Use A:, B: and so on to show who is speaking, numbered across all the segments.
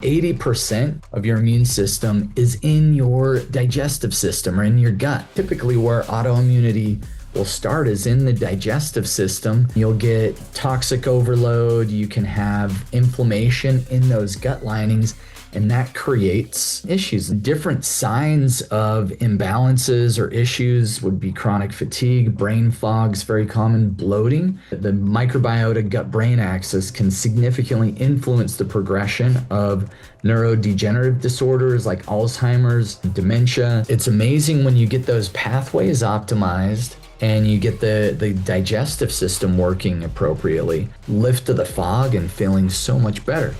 A: 80% of your immune system is in your digestive system or in your gut. Typically where autoimmunity will start is in the digestive system. You'll get toxic overload, you can have inflammation in those gut linings, and that creates issues. Different signs of imbalances or issues would be chronic fatigue, brain fogs, very common, bloating. The microbiota gut-brain axis can significantly influence the progression of neurodegenerative disorders like Alzheimer's, dementia. It's amazing when you get those pathways optimized and you get the digestive system working appropriately, lift of the fog and feeling so much better.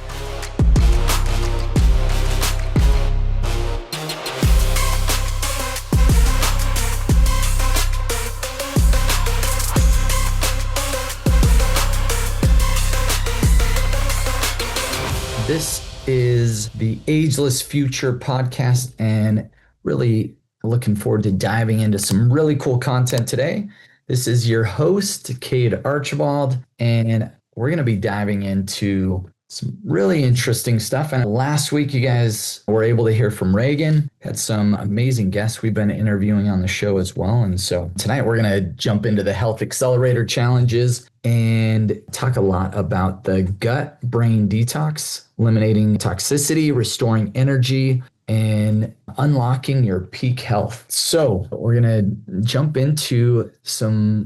A: This is the Ageless Future podcast, and really looking forward to diving into some really cool content today. This is your host, Cade Archibald, and we're going to be diving into some really interesting stuff. And last week, you guys were able to hear from Reagan, had some amazing guests we've been interviewing on the show as well. And so tonight we're going to jump into the Health Accelerator challenges and talk a lot about the gut-brain detox, eliminating toxicity, restoring energy, and unlocking your peak health. So we're going to jump into some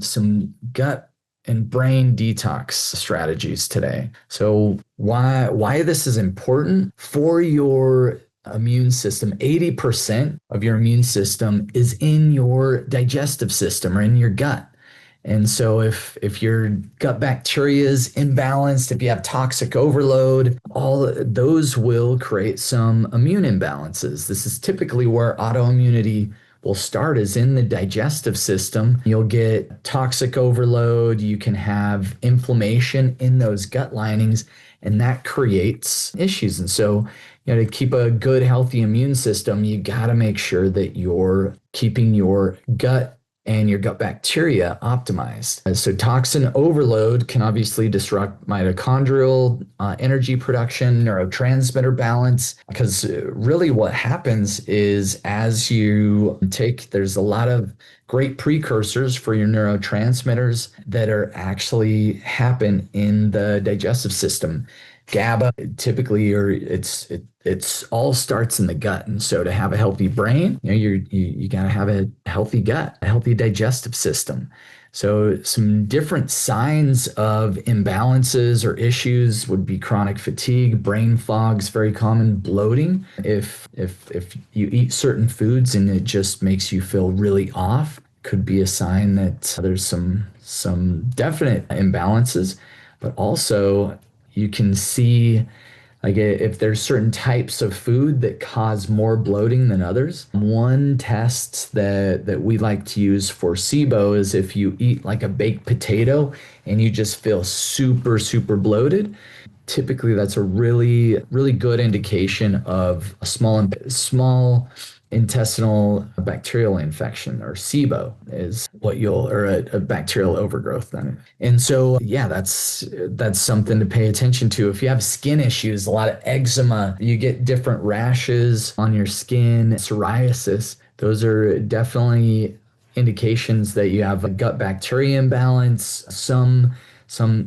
A: gut and brain detox strategies today. So why this is important for your immune system. 80% of your immune system is in your digestive system or in your gut. And so if your gut bacteria is imbalanced, if you have toxic overload, all those will create some immune imbalances. This is typically where autoimmunity will start, is in the digestive system. You'll get toxic overload, you can have inflammation in those gut linings, and that creates issues. And so, to keep a good, healthy immune system, you got to make sure that you're keeping your gut and your gut bacteria optimized. So toxin overload can obviously disrupt mitochondrial energy production, neurotransmitter balance, because really what happens is as you there's a lot of great precursors for your neurotransmitters that are actually happen in the digestive system. GABA typically, it's all starts in the gut, and so to have a healthy brain, you got to have a healthy gut, a healthy digestive system. So some different signs of imbalances or issues would be chronic fatigue, brain fogs, very common, bloating. If you eat certain foods and it just makes you feel really off, could be a sign that there's some definite imbalances, but also you can see like if there's certain types of food that cause more bloating than others. One test that we like to use for SIBO is if you eat like a baked potato and you just feel super, super bloated. Typically that's a really, really good indication of a small intestinal bacterial infection, or SIBO is what or a bacterial overgrowth then. And so, that's something to pay attention to. If you have skin issues, a lot of eczema, you get different rashes on your skin, psoriasis, those are definitely indications that you have a gut bacteria imbalance, some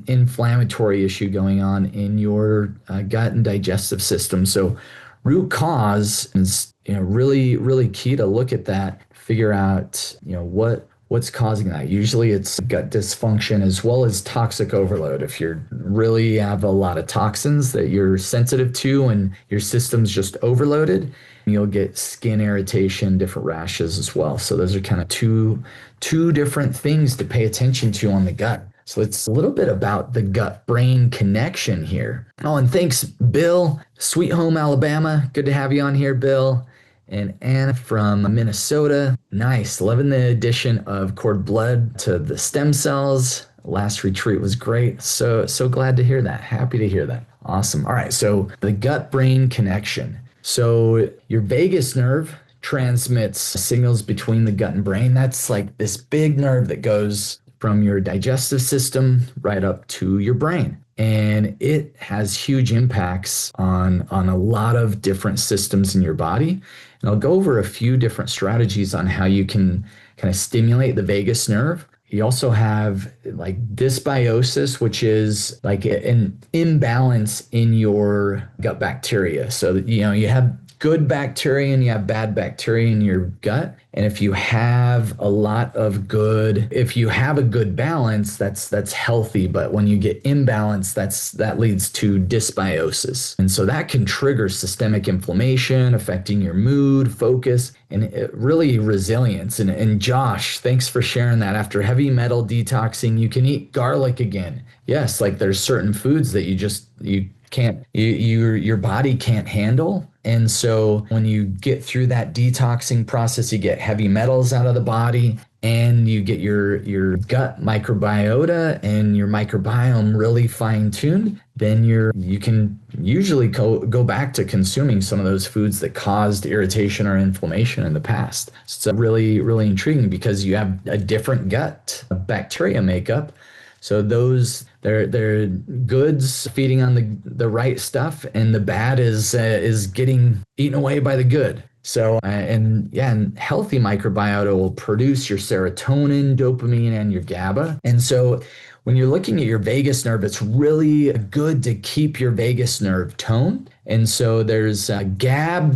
A: inflammatory issue going on in your gut and digestive system. So root cause is really, really key to look at that, figure out, what's causing that. Usually it's gut dysfunction as well as toxic overload. If you really have a lot of toxins that you're sensitive to and your system's just overloaded, you'll get skin irritation, different rashes as well. So those are kind of two different things to pay attention to on the gut. So it's a little bit about the gut-brain connection here. Oh, and thanks, Bill, Sweet Home, Alabama. Good to have you on here, Bill. And Anna from Minnesota. Nice. Loving the addition of cord blood to the stem cells. Last retreat was great. So glad to hear that. Happy to hear that. Awesome. All right. So the gut-brain connection. So your vagus nerve transmits signals between the gut and brain. That's like this big nerve that goes from your digestive system right up to your brain. And it has huge impacts on a lot of different systems in your body. And I'll go over a few different strategies on how you can kind of stimulate the vagus nerve. You also have like dysbiosis, which is like an imbalance in your gut bacteria. So that, you have good bacteria and you have bad bacteria in your gut. And if you have a good balance, that's healthy. But when you get imbalance, that leads to dysbiosis. And so that can trigger systemic inflammation, affecting your mood, focus, and really resilience. And Josh, thanks for sharing that. After heavy metal detoxing, you can eat garlic again. Yes, like there's certain foods that you can't, your body can't handle. And so when you get through that detoxing process, you get heavy metals out of the body and you get your gut microbiota and your microbiome really fine-tuned, then you can usually go back to consuming some of those foods that caused irritation or inflammation in the past. So it's really, really intriguing because you have a different gut bacteria makeup. So they're goods feeding on the right stuff, and the bad is getting eaten away by the good. So and healthy microbiota will produce your serotonin, dopamine, and your GABA. And so when you're looking at your vagus nerve, it's really good to keep your vagus nerve toned. And so there's gag,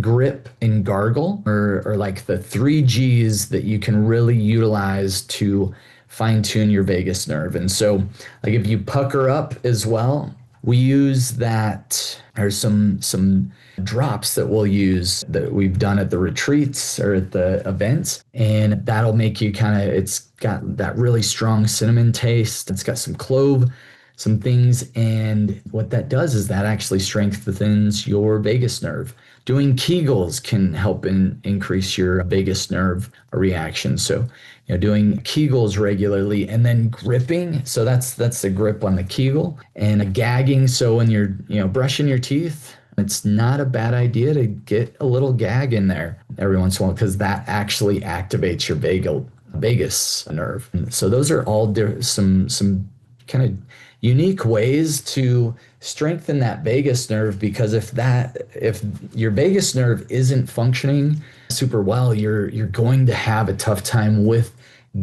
A: grip, and gargle, or like the 3 Gs that you can really utilize to fine tune your vagus nerve. And so like if you pucker up as well, we use that. There's some drops that we'll use that we've done at the retreats or at the events, and that'll make you it's got that really strong cinnamon taste. It's got some clove, some things, and what that does is that actually strengthens your vagus nerve. Doing Kegels can help increase your vagus nerve reaction. So, doing Kegels regularly, and then gripping. So that's the grip on the Kegel, and gagging. So when you're brushing your teeth, it's not a bad idea to get a little gag in there every once in a while, because that actually activates your vagus nerve. So those are all some kind of unique ways to strengthen that vagus nerve, because if your vagus nerve isn't functioning super well, you're going to have a tough time with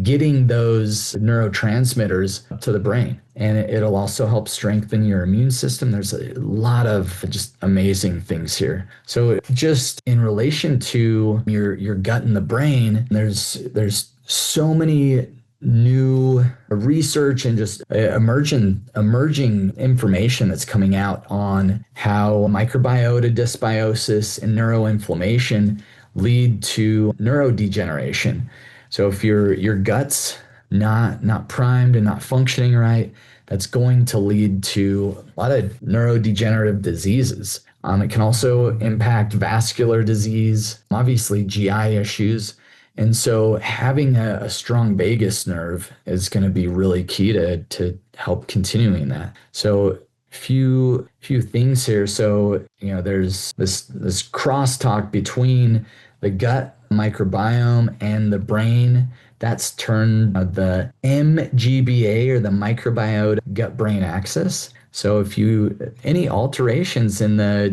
A: getting those neurotransmitters up to the brain. And it'll also help strengthen your immune system. There's a lot of just amazing things here. So just in relation to your gut and the brain, there's so many new research and just emerging information that's coming out on how microbiota dysbiosis and neuroinflammation lead to neurodegeneration. So if your gut's not primed and not functioning right, that's going to lead to a lot of neurodegenerative diseases. It can also impact vascular disease, obviously GI issues. And so having a strong vagus nerve is going to be really key to help continuing that. So few things here. So, there's this crosstalk between the gut microbiome and the brain. That's turned the MGBA, or the microbiota gut-brain axis. So if any alterations in the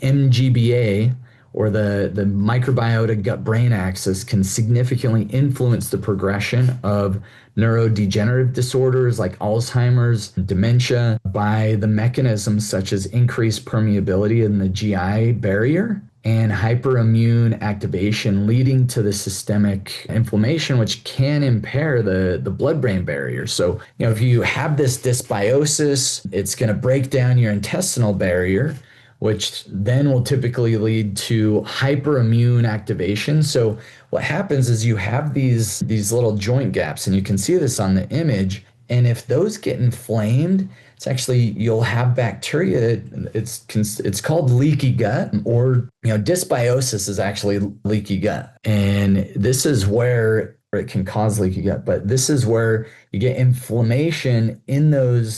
A: MGBA, or the microbiota gut-brain axis, can significantly influence the progression of neurodegenerative disorders like Alzheimer's, dementia, by the mechanisms such as increased permeability in the GI barrier and hyperimmune activation, leading to the systemic inflammation, which can impair the blood-brain barrier. So, if you have this dysbiosis, it's going to break down your intestinal barrier, which then will typically lead to hyperimmune activation. So what happens is you have these little joint gaps, and you can see this on the image. And if those get inflamed, you'll have bacteria. It's called leaky gut, or dysbiosis is actually leaky gut. And this is where it can cause leaky gut, but this is where you get inflammation in those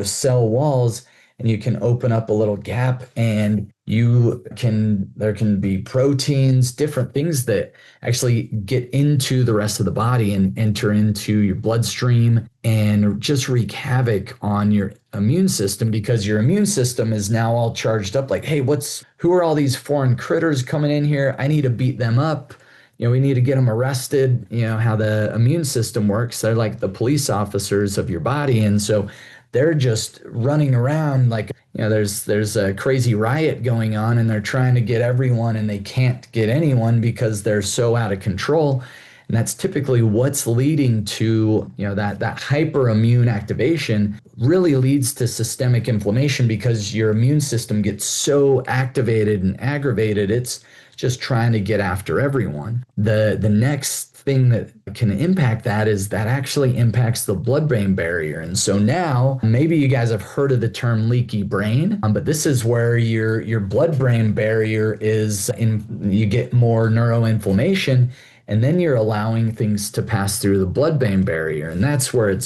A: cell walls. and you can open up a little gap, and there can be proteins, different things that actually get into the rest of the body and enter into your bloodstream and just wreak havoc on your immune system, because your immune system is now all charged up like, hey, who are all these foreign critters coming in here? I need to beat them up. We need to get them arrested. How the immune system works. They're like the police officers of your body. And so they're just running around like, there's a crazy riot going on, and they're trying to get everyone, and they can't get anyone because they're so out of control. And that's typically what's leading to, that hyperimmune activation really leads to systemic inflammation, because your immune system gets so activated and aggravated, it's just trying to get after everyone. The next thing that can impact that is that actually impacts the blood-brain barrier. And so now maybe you guys have heard of the term leaky brain, but this is where your blood-brain barrier you get more neuroinflammation, and then you're allowing things to pass through the blood-brain barrier. And that's where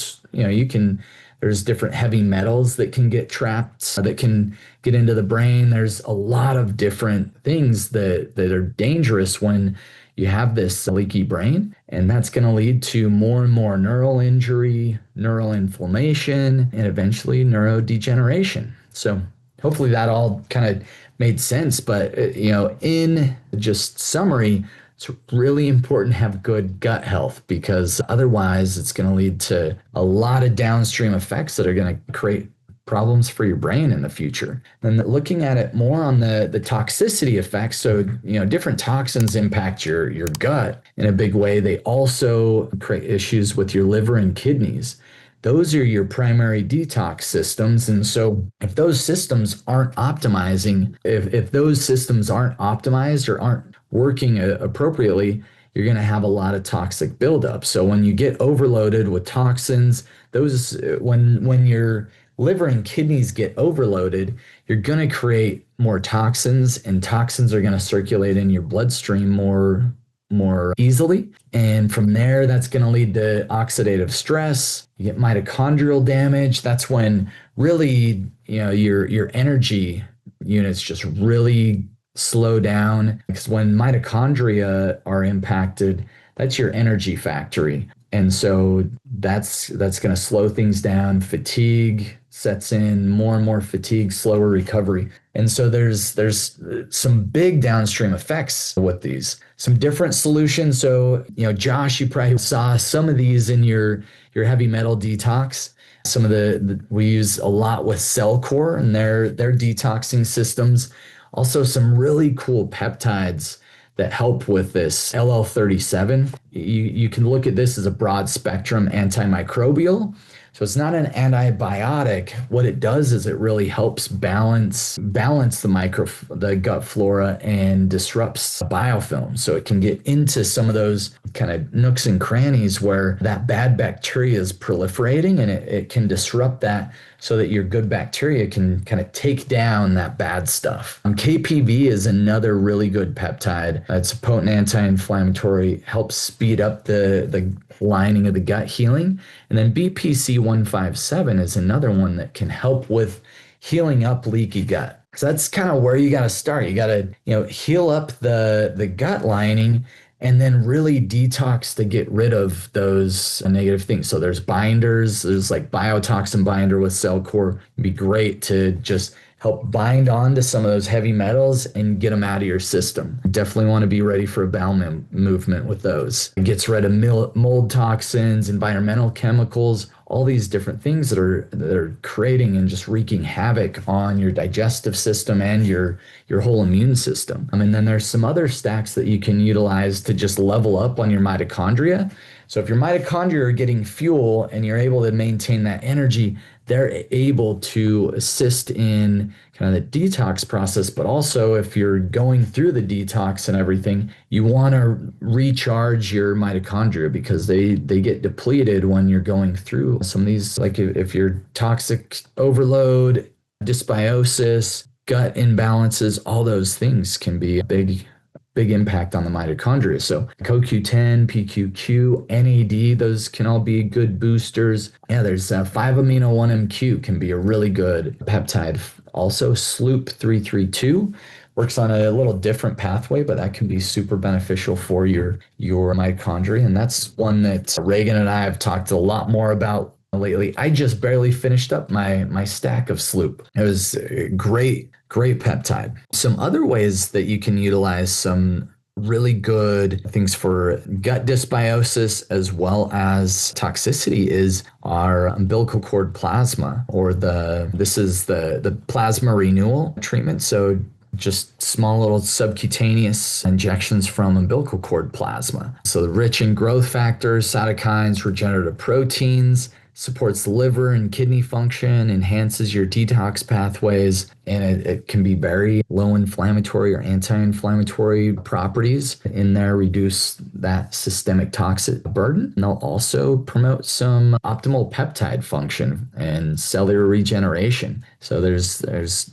A: there's different heavy metals that can get trapped, that can get into the brain. There's a lot of different things that are dangerous when you have this leaky brain, and that's going to lead to more and more neural injury, neural inflammation, and eventually neurodegeneration. So hopefully that all kind of made sense. But, in just summary, it's really important to have good gut health, because otherwise it's going to lead to a lot of downstream effects that are going to create problems for your brain in the future. And looking at it more on the toxicity effects, so different toxins impact your gut in a big way. They also create issues with your liver and kidneys. Those are your primary detox systems. And so if those systems aren't optimizing, if those systems aren't optimized or aren't working appropriately, you're going to have a lot of toxic buildup. So when you get overloaded with toxins, when your liver and kidneys get overloaded, you're going to create more toxins, and toxins are going to circulate in your bloodstream more easily. And from there, that's going to lead to oxidative stress. You get mitochondrial damage. That's when really, your energy units just really slow down, because when mitochondria are impacted, that's your energy factory. And so that's going to slow things down. Fatigue sets in, more and more fatigue, slower recovery. And so there's some big downstream effects with these. Some different solutions. So, Josh, you probably saw some of these in your heavy metal detox. Some of we use a lot with Cellcore and their detoxing systems. Also some really cool peptides that help with this. LL37, you can look at this as a broad spectrum antimicrobial. So it's not an antibiotic. What it does is it really helps balance the gut flora and disrupts biofilm. So it can get into some of those kind of nooks and crannies where that bad bacteria is proliferating, and it can disrupt that so that your good bacteria can kind of take down that bad stuff. KPV is another really good peptide. It's a potent anti-inflammatory, helps speed up the lining of the gut healing. And then BPC-157 is another one that can help with healing up leaky gut. So that's kind of where you got to start. You got to, heal up the gut lining, and then really detox to get rid of those negative things. So there's binders. There's like biotoxin binder with Cellcore. It'd be great to just help bind on to some of those heavy metals and get them out of your system. Definitely want to be ready for a bowel movement with those. It gets rid of mold toxins, environmental chemicals, all these different things that are creating and just wreaking havoc on your digestive system and your whole immune system. And then there's some other stacks that you can utilize to just level up on your mitochondria. So if your mitochondria are getting fuel and you're able to maintain that energy, they're able to assist in kind of the detox process. But also if you're going through the detox and everything, you want to recharge your mitochondria, because they get depleted when you're going through some of these, like if you're toxic overload, dysbiosis, gut imbalances, all those things can be a big big impact on the mitochondria. So CoQ10, PQQ, NAD, those can all be good boosters. Yeah, there's 5-amino-1-MQ can be a really good peptide. Also, Sloop 332 works on a little different pathway, but that can be super beneficial for your mitochondria. And that's one that Reagan and I have talked a lot more about lately. I just barely finished up my stack of Sloop. It was a great peptide. Some other ways that you can utilize some really good things for gut dysbiosis as well as toxicity is our umbilical cord plasma, or this is the plasma renewal treatment. So just small little subcutaneous injections from umbilical cord plasma. So rich in growth factors, cytokines, regenerative proteins, supports the liver and kidney function, enhances your detox pathways, and it can be very low inflammatory or anti-inflammatory properties in there, reduce that systemic toxic burden. And they'll also promote some optimal peptide function and cellular regeneration. So there's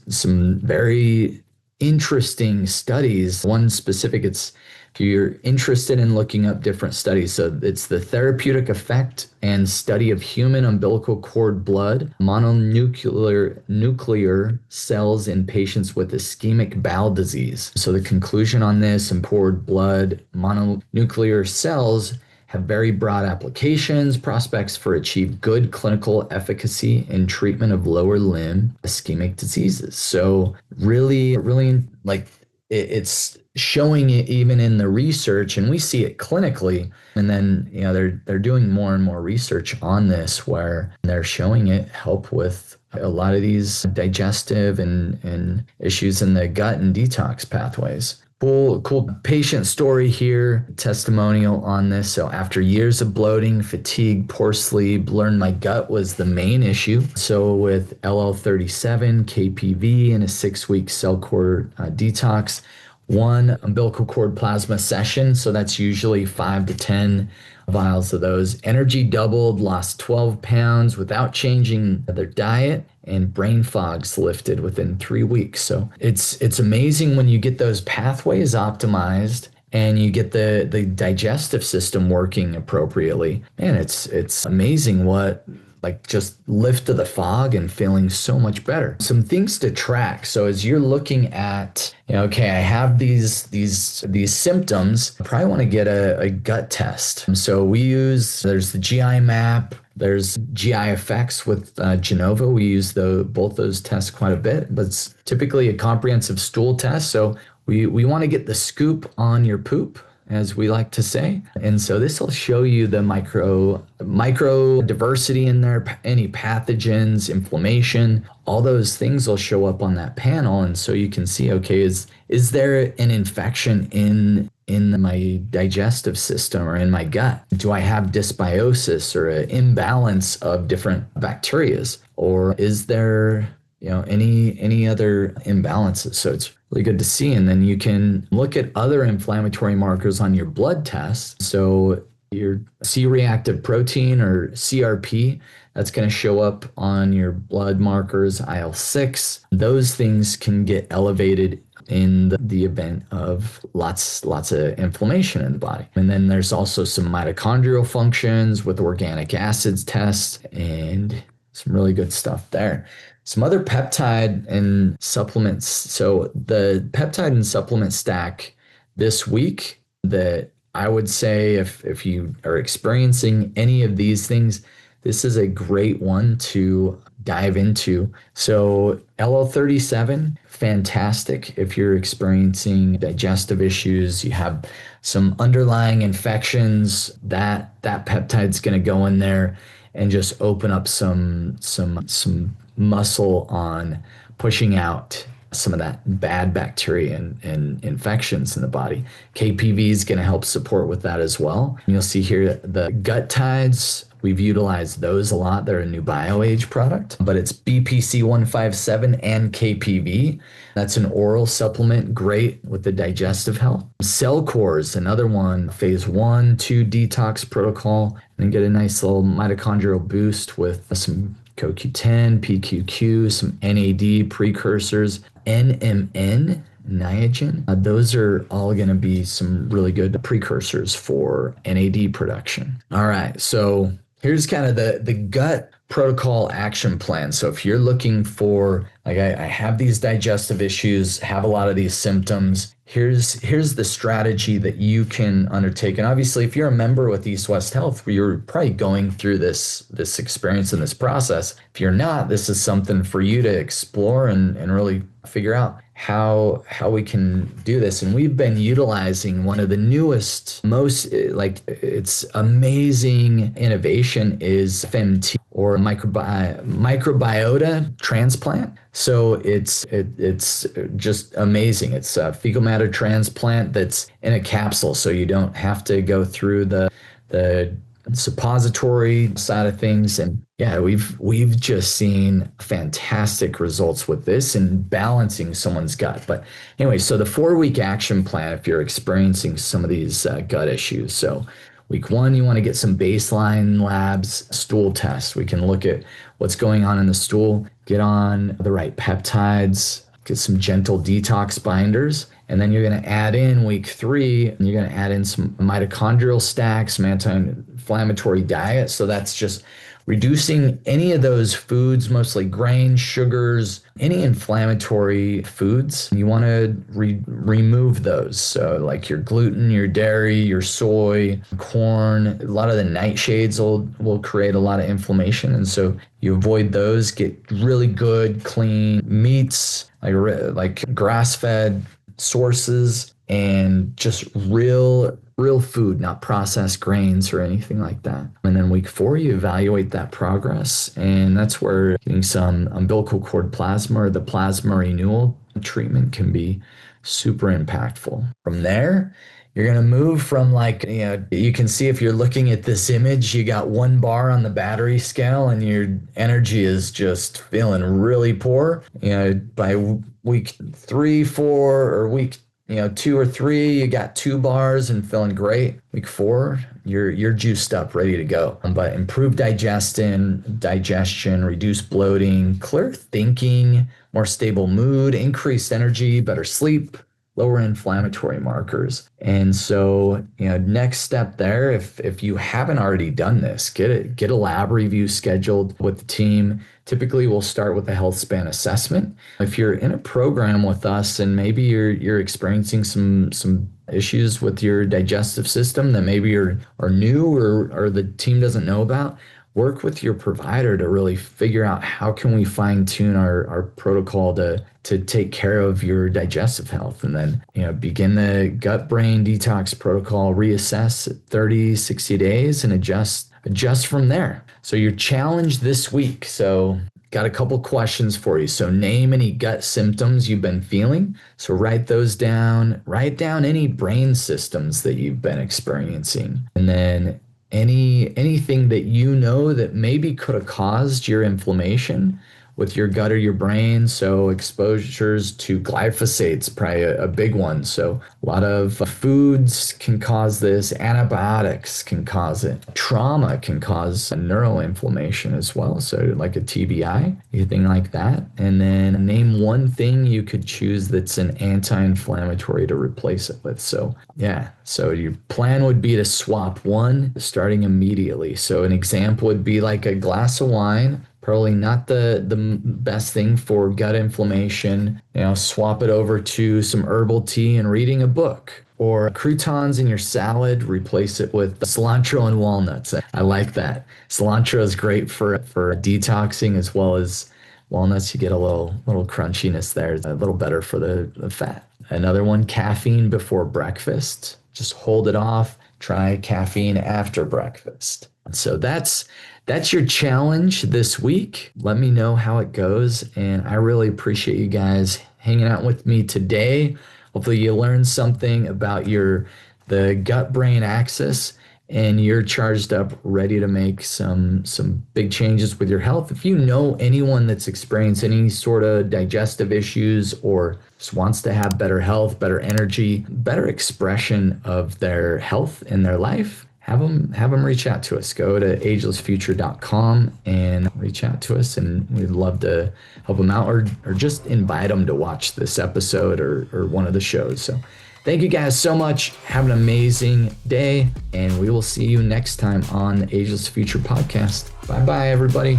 A: some very interesting studies. One specific, if you're interested in looking up different studies, so it's the therapeutic effect and study of human umbilical cord blood mononuclear cells in patients with ischemic bowel disease. So the conclusion on this, in cord blood mononuclear cells have very broad applications, prospects for achieve good clinical efficacy in treatment of lower limb ischemic diseases. So really like it's showing it even in the research, and we see it clinically. And then, they're doing more and more research on this where they're showing it help with a lot of these digestive and issues in the gut and detox pathways. Cool patient story here, testimonial on this. So after years of bloating, fatigue, poor sleep, learned my gut was the main issue. So with LL37, KPV, and a 6-week cell cord detox, 1 umbilical cord plasma session. So that's usually 5 to 10 vials of those. Energy doubled, lost 12 pounds without changing their diet, and brain fogs lifted within 3 weeks. So it's amazing when you get those pathways optimized and you get the digestive system working appropriately. Man, it's amazing what, like, just lift of the fog and feeling so much better. Some things to track. So as you're looking at, okay, I have these symptoms, I probably want to get a gut test. So there's the GI map, there's GI effects with Genova. We use both those tests quite a bit, but it's typically a comprehensive stool test. So we want to get the scoop on your poop, as we like to say. And so this will show you the micro diversity in there, any pathogens, inflammation, all those things will show up on that panel. And so you can see, okay, is there an infection in my digestive system or in my gut? Do I have dysbiosis or an imbalance of different bacterias? Or is there any other imbalances? So it's really good to see. And then you can look at other inflammatory markers on your blood test. So your C-reactive protein, or CRP, that's going to show up on your blood markers, IL-6. Those things can get elevated in the event of lots of inflammation in the body. And then there's also some mitochondrial functions with organic acids tests and some really good stuff there. Some other peptide and supplements. So the peptide and supplement stack this week that I would say if you are experiencing any of these things, this is a great one to dive into. So LL37, fantastic. If you're experiencing digestive issues, you have some underlying infections, that peptide's going to go in there and just open up some muscle on pushing out some of that bad bacteria and infections in the body. KPV is going to help support with that as well. And you'll see here the gut tides. We've utilized those a lot. They're a new BioAge product, but it's BPC 157 and KPV. That's an oral supplement, great with the digestive health. Cell Cores, another one, phase 1-2 detox protocol, and get a nice little mitochondrial boost with some CoQ10, PQQ, some NAD precursors. NMN Niagen. Those are all going to be some really good precursors for NAD production. All right, so here's kind of the gut protocol action plan. So if you're looking for, like, I have these digestive issues, have a lot of these symptoms, here's the strategy that you can undertake. And obviously, if you're a member with East West Health, you're probably going through this experience and this process. If you're not, this is something for you to explore and really figure out how we can do this. And we've been utilizing one of the newest, most like it's amazing innovation is FMT, or microbiota transplant. So it's just amazing. It's a fecal matter transplant that's in a capsule, so you don't have to go through the suppository side of things. And yeah, we've just seen fantastic results with this and balancing someone's gut. But anyway, so the 4-week action plan, if you're experiencing some of these gut issues. So week 1, you want to get some baseline labs, stool tests. We can look at what's going on in the stool, get on the right peptides, get some gentle detox binders. And then you're going to add in week 3, and you're going to add in some mitochondrial stacks, some anti-inflammatory diet. So that's just reducing any of those foods, mostly grains, sugars, any inflammatory foods. You want to remove those. So like your gluten, your dairy, your soy, corn, a lot of the nightshades will create a lot of inflammation. And so you avoid those, get really good, clean meats, like grass-fed sources, and just real food, not processed grains or anything like that. And then week 4, you evaluate that progress, and that's where getting some umbilical cord plasma or the plasma renewal treatment can be super impactful. From there, you're going to move from, like, you can see if you're looking at this image, you got 1 bar on the battery scale and your energy is just feeling really poor. By week 3, 4, or week 2 or 3, you got 2 bars and feeling great. Week 4, you're juiced up, ready to go. But improved digestion, reduced bloating, clear thinking, more stable mood, increased energy, better sleep, lower inflammatory markers. And so, next step there, if you haven't already done this, get a lab review scheduled with the team. Typically, we'll start with a health span assessment. If you're in a program with us and maybe you're experiencing some issues with your digestive system that maybe are new or the team doesn't know about, work with your provider to really figure out how can we fine tune our protocol to take care of your digestive health. And then, begin the gut brain detox protocol, reassess at 30, 60 days and adjust from there. So your challenge this week. So got a couple questions for you. So name any gut symptoms you've been feeling. So write those down. Write down any brain systems that you've been experiencing. And then anything that that maybe could have caused your inflammation with your gut or your brain. So exposures to glyphosate's probably a big one. So a lot of foods can cause this. Antibiotics can cause it. Trauma can cause neuroinflammation as well. So like a TBI, anything like that. And then name one thing you could choose that's an anti-inflammatory to replace it with. So yeah, so your plan would be to swap one starting immediately. So an example would be like a glass of wine. Probably not the best thing for gut inflammation. Swap it over to some herbal tea and reading a book. Or croutons in your salad, replace it with cilantro and walnuts. I like that. Cilantro is great for detoxing, as well as walnuts. You get a little crunchiness there. It's a little better for the fat. Another one, caffeine before breakfast. Just hold it off. Try caffeine after breakfast. So that's your challenge this week. Let me know how it goes. And I really appreciate you guys hanging out with me today. Hopefully you learned something about the gut-brain axis, and you're charged up, ready to make some big changes with your health. If you know anyone that's experienced any sort of digestive issues or just wants to have better health, better energy, better expression of their health in their life, have them reach out to us. Go to agelessfuture.com and reach out to us, and we'd love to help them out, or just invite them to watch this episode or one of the shows. So thank you guys so much. Have an amazing day, and we will see you next time on the Ageless Future podcast. Bye bye, everybody.